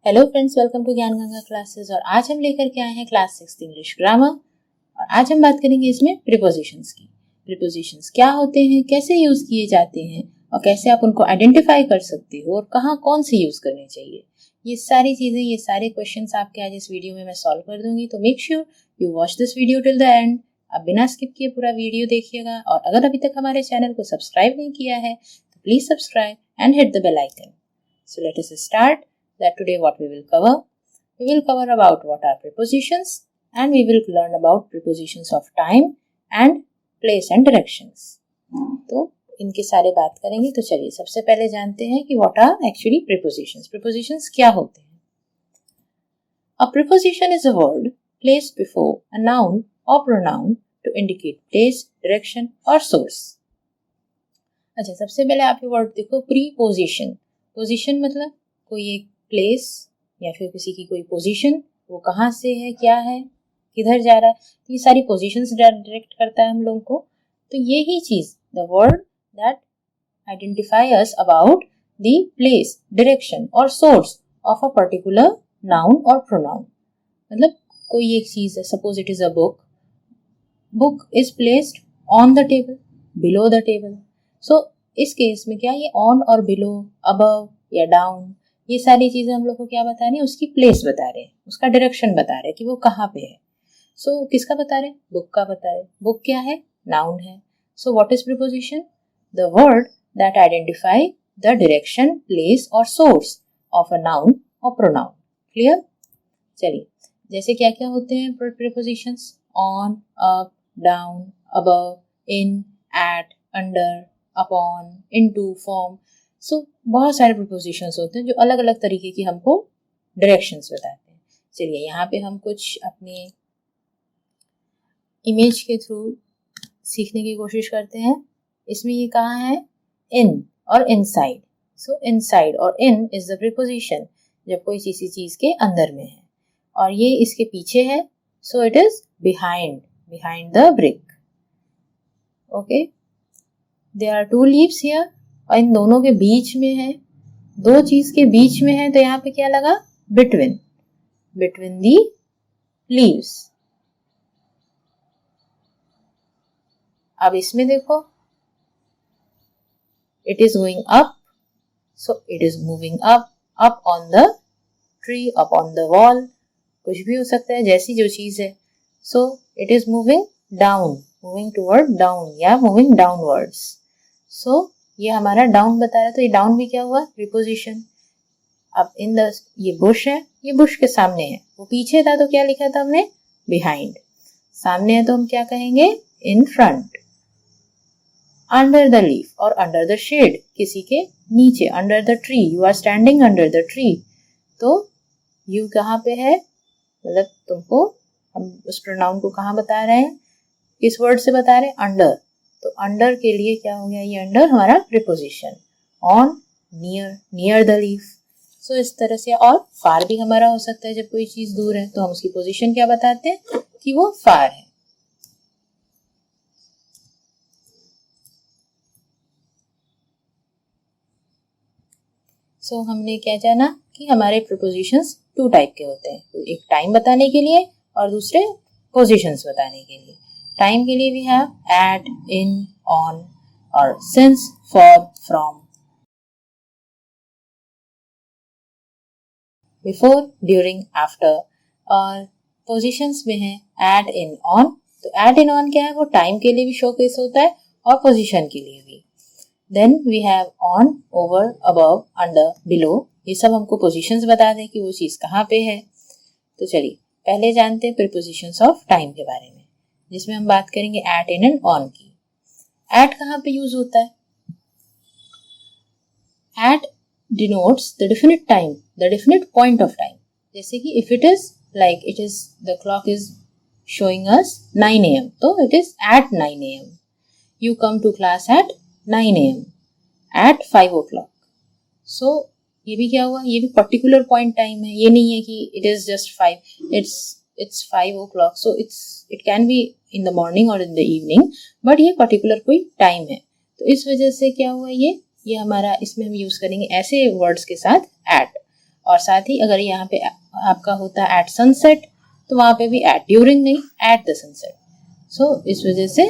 Hello friends, welcome to ज्ञान Ganga classes. और आज हम लेकर के आए हैं क्लास 6 इंग्लिश ग्रामर। और आज हम बात करेंगे इसमें प्रीपोजिशंस की। प्रीपोजिशंस क्या होते हैं, कैसे यूज किए जाते हैं और कैसे आप उनको आइडेंटिफाई कर सकते हो और कहाँ कौन से यूज करने चाहिए। ये सारी चीजें, ये सारे क्वेश्चंस आपके आज इस वीडियो में मैं सॉल्व कर दूंगी। तो make sure you watch this video till the end. आप बिना स्किप किए पूरा वीडियो देखिएगा। और अगर अभी तक हमारे चैनल को सब्सक्राइब नहीं किया है तो please subscribe and hit the bell icon. So let us start. That today what we will cover? We will cover about what are prepositions, and we will learn about prepositions of time and place and directions. तो इनके सारे बात करेंगे। तो चलिए सबसे पहले जानते हैं कि what are actually prepositions. Prepositions क्या होते हैं? A preposition is a word placed before a noun or pronoun to indicate place, direction or source. अच्छा, सबसे पहले आप ये वर्ड देखो, प्रीपोजिशन। पोजीशन मतलब कोई एक प्लेस या फिर किसी की कोई पोजीशन, वो कहाँ से है, क्या है, किधर जा रहा है, तो ये सारी पोजीशंस डायरेक्ट करता है हम लोगों को। तो ये ही चीज, the word that identify us about the place, direction और source of a particular noun और प्रोनाउन। मतलब कोई एक चीज है, suppose it is a book. Book is placed on the table, below the table. So इस केस में क्या, ये ऑन और बिलो, अबव या डाउन, ये सारी चीजें हम लोग को क्या बता रहे हैं, उसकी प्लेस बता रहे हैं, उसका डायरेक्शन बता रहे हैं कि वो कहाँ पे है। सो किसका बता रहे हैं? बुक का बता रहे हैं। बुक क्या है? नाउन है। So what is preposition? The word that identify the direction, place और सोर्स ऑफ अ नाउन और प्रोनाउन। क्लियर? चलिए, जैसे क्या क्या होते हैं prepositions? On, up, down, above, in, at, under, upon, into, form. So बहुत सारे प्रीपोजिशंस होते हैं जो अलग अलग तरीके की हमको डायरेक्शंस बताते हैं। चलिए यहाँ पे हम कुछ अपने इमेज के थ्रू सीखने की कोशिश करते हैं। इसमें ये कहाँ है? इन और इनसाइड। सो इनसाइड और इन इज द प्रीपोजिशन जब कोई किसी चीज के अंदर में है, और ये इसके पीछे है। So it is behind, behind the brick. Okay, there are two leaves here, और इन दोनों के बीच में है, दो चीज के बीच में है, तो यहाँ पे क्या लगा? Between, between the leaves. अब इसमें देखो, it is going up, so it is moving up, up on the tree, up on the wall, कुछ भी हो सकता है जैसी जो चीज है। So it is moving down, moving toward down या मूविंग डाउनवर्ड्स। सो ये हमारा डाउन बता रहा है, तो ये डाउन भी क्या हुआ? प्रीपोजिशन। अब इन द, ये बुश है, ये बुश के सामने है, वो पीछे था तो क्या लिखा था हमने? बिहाइंड। सामने है तो हम क्या कहेंगे? In front. Under the leaf और अंडर द शेड, किसी के नीचे, under the tree, you are standing under the tree. तो यू कहाँ पे है? मतलब तुमको, हम उस प्रोनाउन को कहाँ बता रहे हैं, किस वर्ड से बता रहे हैं? अंडर। तो अंडर के लिए क्या हो गया? ये अंडर हमारा preposition. On, near, near the leaf. So इस तरह से। और फार भी हमारा हो सकता है, जब कोई चीज दूर है तो हम उसकी पोजीशन क्या बताते हैं कि वो फार है। सो हमने क्या जाना कि हमारे प्रीपोजिशंस टू टाइप के होते हैं, एक टाइम बताने के लिए और दूसरे पोजीशंस बताने के लिए। टाइम के लिए we have at, in, on और since, for, from. Before, during, after. और पोजीशंस में है एट, इन, ऑन। तो एट, इन, ऑन क्या है? वो टाइम के लिए भी शोकेस होता है और पोजीशन के लिए भी। Then we have on, over, above, under, below. ये सब हमको पोजीशंस बता दें कि वो चीज कहाँ पे है। तो चलिए पहले जानते हैं प्रीपोजिशंस ऑफ टाइम के बारे में, जिसमें हम बात करेंगे एट, इन एंड ऑन की। एट कहाँ पे यूज होता है? At denotes the definite time, the definite point of time. जैसे कि if it is like it is, the clock is showing us 9 a.m. तो it is at 9 a.m. You come to class at 9 a.m. at 5 o'clock. So ये भी क्या हुआ? ये भी particular point time है। ये नहीं है कि it is just 5. It's 5 o'clock. So it can be in the morning or in the evening. But ये particular कोई time है। तो इस वजह से क्या हुआ? ये हमारा, इसमें हम यूज करेंगे ऐसे वर्ड्स के साथ एट। और साथ ही अगर यहाँ पे आपका होता है एट सनसेट, तो वहाँ पे भी एट ड्यूरिंग नहीं, एट द सनसेट। सो इस वजह से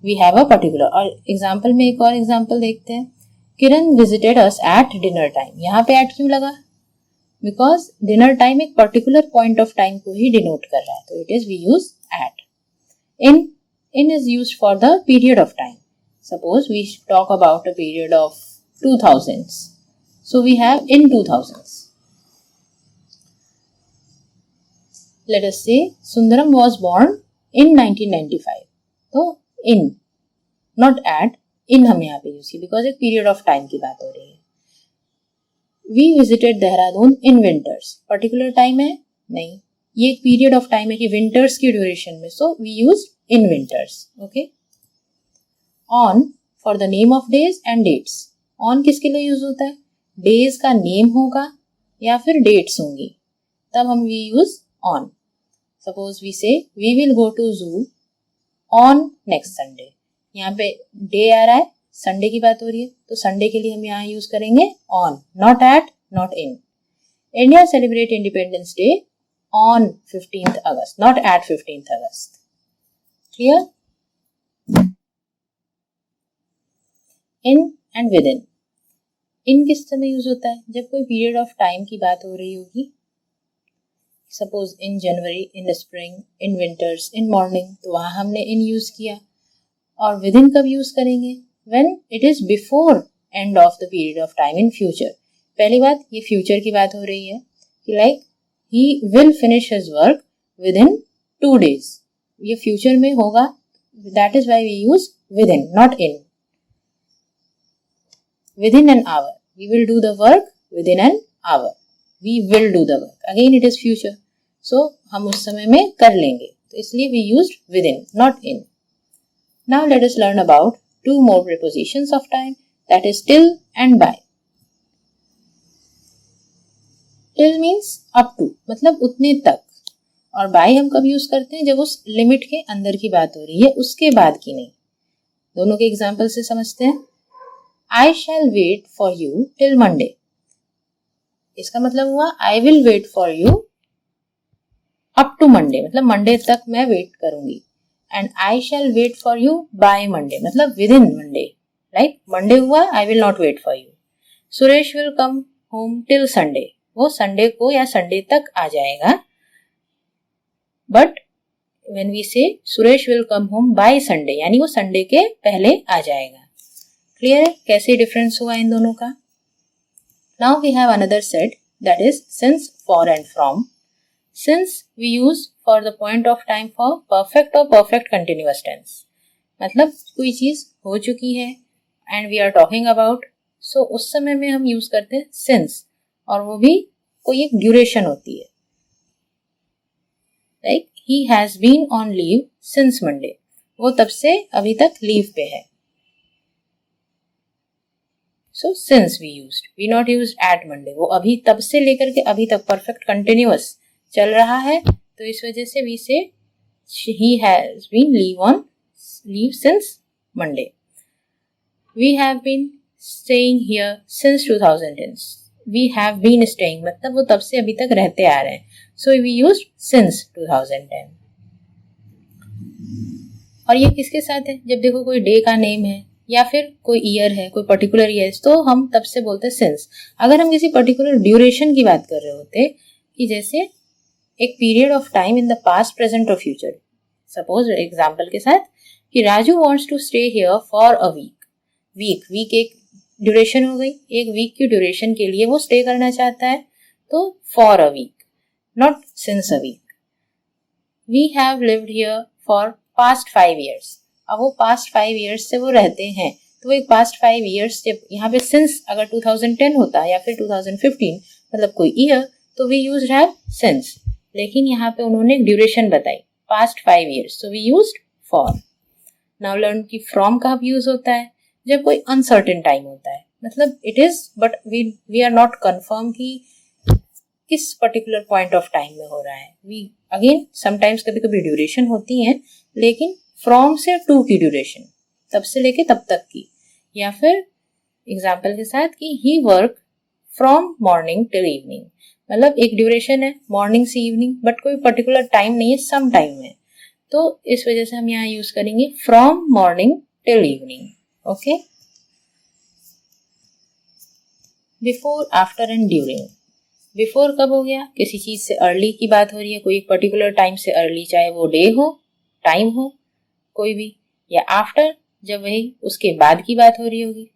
वी हैव अ पर्टिकुलर। और एग्जाम्पल में एक और एग्जाम्पल देखते हैं, Kiran visited us at dinner time. यहाँ पे एट क्यों लगा? बिकॉज डिनर टाइम एक पर्टिकुलर पॉइंट ऑफ टाइम को ही डिनोट कर रहा है, तो it is we use at. in is used for the period of time. Suppose we talk about a period of 2000s, so we have in 2000s. Let us say Sundaram was born in 1995, तो in not at, in हम यहाँ पे use की because एक period of time की बात हो रही है। We visited Dehradun in winters, particular time है नहीं, ये एक पीरियड ऑफ टाइम है कि विंटर्स की ड्यूरेशन में, so we use in winters. Okay. On for the name of days and dates. On किसके लिए यूज होता है? डेज का नेम होगा या फिर डेट्स होंगी, तब हम we use on. Suppose we say we will go to zoo on next Sunday, यहाँ पे डे आ रहा है, संडे की बात हो रही है, तो संडे के लिए हम यहाँ यूज करेंगे on, not at, not in. India celebrate independence day on 15th August, not at 15th August. Clear? In and within. In किस समय यूज होता है? जब कोई पीरियड ऑफ टाइम की बात हो रही होगी, suppose in January, in spring, in winters, in morning, तो वहां हमने इन यूज किया। और विदिन कब यूज करेंगे? When it is before end of the period of time in future. पहली बात, ये फ्यूचर की बात हो रही है कि like he will finish his work within 2 days. ये फ्यूचर में होगा, that is why we use within, not in. Within an hour, we will do the work within an hour. We will do the work. Again it is future, so हम उस समय में कर लेंगे, तो इसलिए we used within, not in. Now let us learn about 2 more prepositions of time, that is till and by. Till means up to, मतलब उतने तक, और बाय हम कब यूज करते हैं? जब उस लिमिट के अंदर की बात हो रही है, उसके बाद की नहीं। दोनों के एग्जाम्पल से समझते हैं। I shall wait for you till Monday, इसका मतलब हुआ I will wait for you up to Monday, मतलब मंडे तक मैं वेट करूंगी। And I shall wait for you by Monday, मतलब within Monday, right? Monday हुआ, I will not wait for you. Suresh will come home till Sunday, वो Sunday को या Sunday तक आ जाएगा। But when we say Suresh will come home by Sunday, यानी वो Sunday के पहले आ जाएगा। क्लियर है कैसे डिफरेंस हुआ इन दोनों का? Now we have another set, that is since, for and from. Since we use for the point of time for perfect और परफेक्ट कंटिन्यूअस टेंस, मतलब कोई चीज हो चुकी है and we are talking about, so उस समय में हम यूज करते हैं सिंस, और वो भी कोई एक ड्यूरेशन होती है। Like he has been on leave since Monday, वो तब से अभी तक लीव पे है। So since we used, we not used at Monday, वो अभी तब से लेकर के अभी तक परफेक्ट कंटिन्यूअस चल रहा है, तो इस वजह से we say he has been leave since monday. We have been staying here since 2010, we have been staying, मतलब वो तब से अभी तक रहते आ रहे हैं, सो वी यूज्ड सिंस 2010। और ये किसके साथ है? जब देखो कोई डे का नेम है या फिर कोई ईयर है, कोई पर्टिकुलर ईयर, तो हम तब से बोलते हैं सिंस। अगर हम किसी पर्टिकुलर ड्यूरेशन की बात कर रहे होते, कि जैसे एक period of time in the past, present और फ्यूचर, सपोज एग्जाम्पल के साथ कि Raju wants to stay here for a week, week एक ड्यूरेशन हो गई, एक वीक की ड्यूरेशन के लिए वो स्टे करना चाहता है, तो for a week, not since a week. We have lived here for past 5 years, अब वो पास्ट 5 years से वो रहते हैं, तो वो एक पास्ट 5 years, जब यहाँ पे सिंस अगर 2010 होता या फिर 2015, मतलब कोई ईयर, तो वी यूज्ड हैव सिंस, लेकिन यहाँ पे उन्होंने ड्यूरेशन बताई past 5 years, so we used for. Now learn कि फ्रॉम कब यूज होता है? जब कोई अनसर्टेन टाइम होता है, मतलब it is but we are not confirm कि किस पर्टिकुलर पॉइंट ऑफ टाइम में हो रहा है। वी अगेन समटाइम्स कभी कभी ड्यूरेशन होती है, लेकिन फ्रॉम से टू की ड्यूरेशन, तब से लेके तब तक की। या फिर एग्जाम्पल के साथ कि he work from morning till evening, मतलब एक ड्यूरेशन है मॉर्निंग से इवनिंग, बट कोई पर्टिकुलर टाइम नहीं है, सम टाइम है, तो इस वजह से हम यहाँ यूज करेंगे from morning till evening. Okay. Before, after and during. Before कब हो गया, किसी चीज से अर्ली की बात हो रही है, कोई पर्टिकुलर टाइम से अर्ली, चाहे वो डे हो, टाइम हो कोई भी, या आफ्टर जब वही उसके बाद की बात हो रही होगी,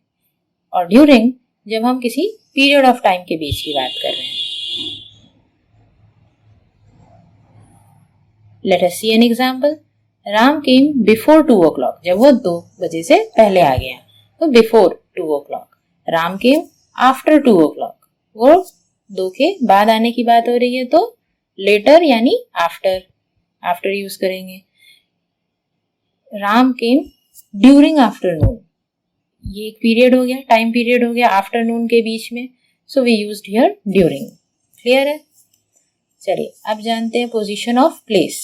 और ड्यूरिंग जब हम किसी पीरियड ऑफ टाइम के बीच की बात कर रहे हैं. Let us see an example. Ram came before 2 o'clock, जब वो 2 बजे से पहले आ गया, तो before 2 o'clock. Ram came after 2 o'clock, वो 2 के बाद आने की बात हो रही है, तो लेटर यानी आफ्टर, आफ्टर यूज करेंगे. राम केम ड्यूरिंग आफ्टरनून, ये एक पीरियड हो गया, टाइम पीरियड हो गया आफ्टरनून के बीच में, so we used here during. Clear है. चलिए अब जानते हैं पोजीशन ऑफ प्लेस.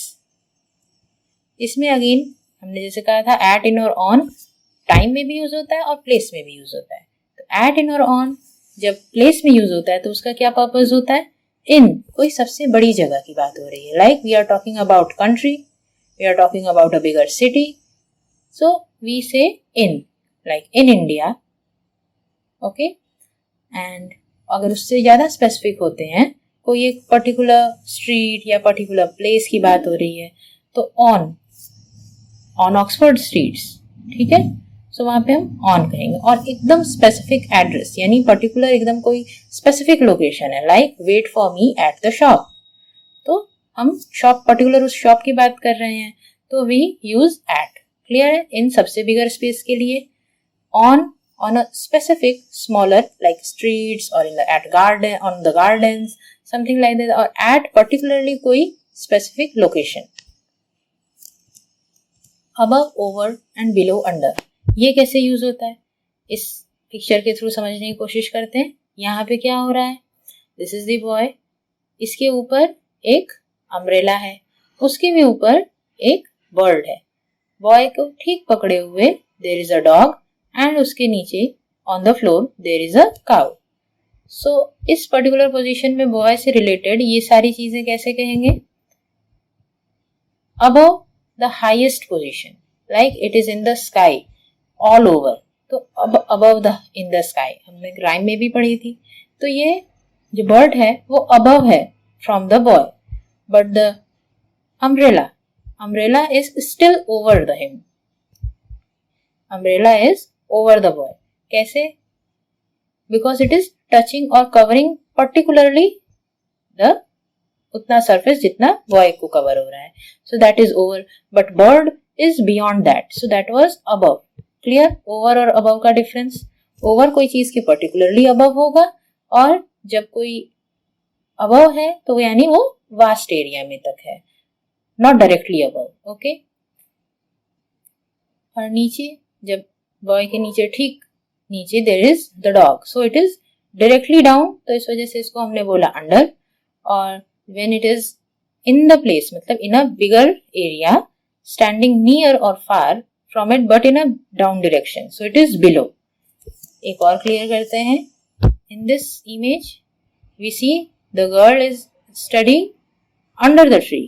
इसमें अगेन हमने जैसे कहा था एट, इन और ऑन टाइम में भी यूज होता है और प्लेस में भी यूज होता है. तो एट, इन और ऑन जब प्लेस में यूज होता है तो उसका क्या पर्पस होता है, इन कोई सबसे बड़ी जगह की बात हो रही है, like we are talking about country, we are talking about a bigger city, so we say in, like in India. Okay. And अगर उससे ज्यादा स्पेसिफिक होते हैं, कोई एक पर्टिकुलर स्ट्रीट या पर्टिकुलर प्लेस की बात हो रही है, तो ऑन ऑक्सफोर्ड स्ट्रीट्स, ठीक है, सो वहां पे हम ऑन कहेंगे. और एकदम स्पेसिफिक एड्रेस यानी पर्टिकुलर एकदम कोई स्पेसिफिक लोकेशन है, like wait for me at the shop, तो हम शॉप पर्टिकुलर उस शॉप की बात कर रहे हैं, तो वी यूज एट. क्लियर है. इन सबसे बिगर स्पेस के लिए on a specific smaller like streets or in the at garden, on the gardens, something like that, or at particularly कोई specific location. above, over and below, under, ये कैसे use होता है, इस पिक्चर के थ्रू समझने की कोशिश करते हैं. यहाँ पे क्या हो रहा है, दिस इज द बॉय, इसके ऊपर एक अम्ब्रेला है, उसके भी ऊपर एक बर्ड है. बॉय को ठीक पकड़े हुए there is a dog, and उसके नीचे on the floor there is a cow. So इस पर्टिकुलर पोजीशन में बॉय से रिलेटेड ये सारी चीजें कैसे कहेंगे, above the highest position, like it is in the sky all over, तो above the in the sky हमने राइम में भी पढ़ी थी. तो ये जो बर्ड है वो अबव है from the boy, but the umbrella is still over the him. Umbrella is over the boy. कैसे? Because it is touching or covering particularly the उतना surface जितना boy को cover हो रहा है. So that is over. But bird is beyond that. So that was above. Clear? Over और above का difference. Over कोई चीज के particularly above होगा, और जब कोई above है तो यानी वो vast area में तक है, not directly above. Okay? और नीचे, जब बॉय के नीचे ठीक नीचे there is the dog, so it is directly down, तो इस वजह से इसको हमने बोला अंडर. और when it is in the place, मतलब in a bigger area, standing near और far from it but in a down direction, so it is below. एक और क्लियर करते हैं. In this image we see the girl is studying under the tree,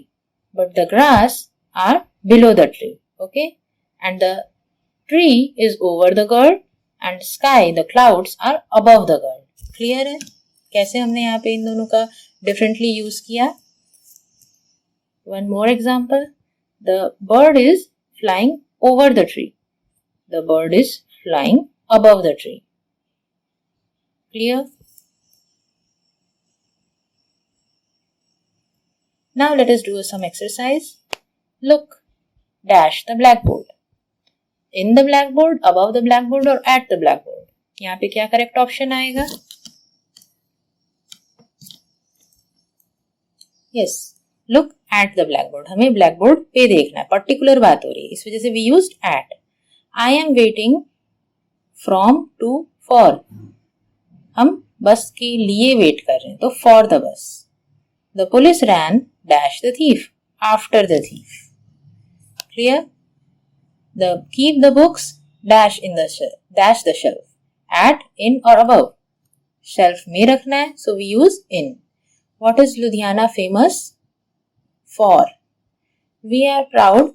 but the grass are below the tree. Okay. And the tree is over the girl and sky, the clouds are above the girl. Clear है. कैसे हमने यहाँ पे इन दोनों का differently use किया. One more example. The bird is flying over the tree. The bird is flying above the tree. Clear? Now let us do some exercise. Look, dash the blackboard. In the blackboard, above the blackboard और at the blackboard. यहाँ पे क्या correct option आएगा? Yes, look at the blackboard. हमें blackboard पे देखना है, particular बात हो रही है, इस वजह से we used at. I am waiting from to for. हम बस के लिए वेट कर रहे हैं, तो for the bus. The police ran dash the thief after the thief. Clear? The keep the books dash in the dash the shelf, at, in or above. Shelf में रखना है, so we use in. What is Ludhiana famous for? We are proud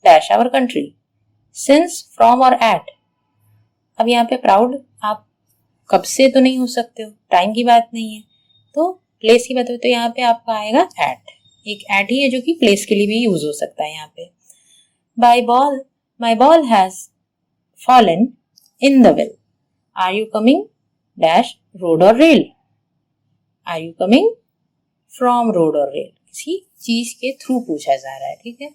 dash our country, since, from और at. अब यहाँ पे proud आप कब से तो नहीं हो सकते हो, टाइम की बात नहीं है, तो प्लेस की बात हो तो यहाँ पे आपका आएगा एट। एक एट ही है जो कि प्लेस के लिए भी यूज हो सकता है यहाँ पे। My ball has fallen in the well. Are you coming dash road और rail. Are you coming from road और रेल, किसी चीज के थ्रू पूछा जा रहा है, ठीक है।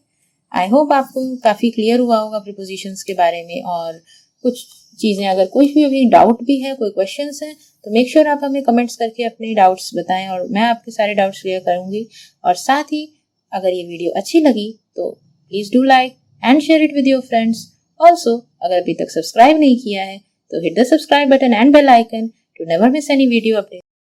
आई होप आपको काफी क्लियर हुआ होगा प्रीपोजिशंस के बारे में। और कुछ चीजें, अगर कोई भी अभी डाउट भी है, कोई क्वेश्चंस हैं, तो मेक श्योर आप हमें कमेंट्स करके अपने डाउट्स बताएं और मैं आपके सारे डाउट्स क्लियर करूंगी। और साथ ही अगर ये वीडियो अच्छी लगी तो please do like and share it with your friends. Also अगर अभी तक सब्सक्राइब नहीं किया है तो hit the subscribe button and bell icon to never miss any video update.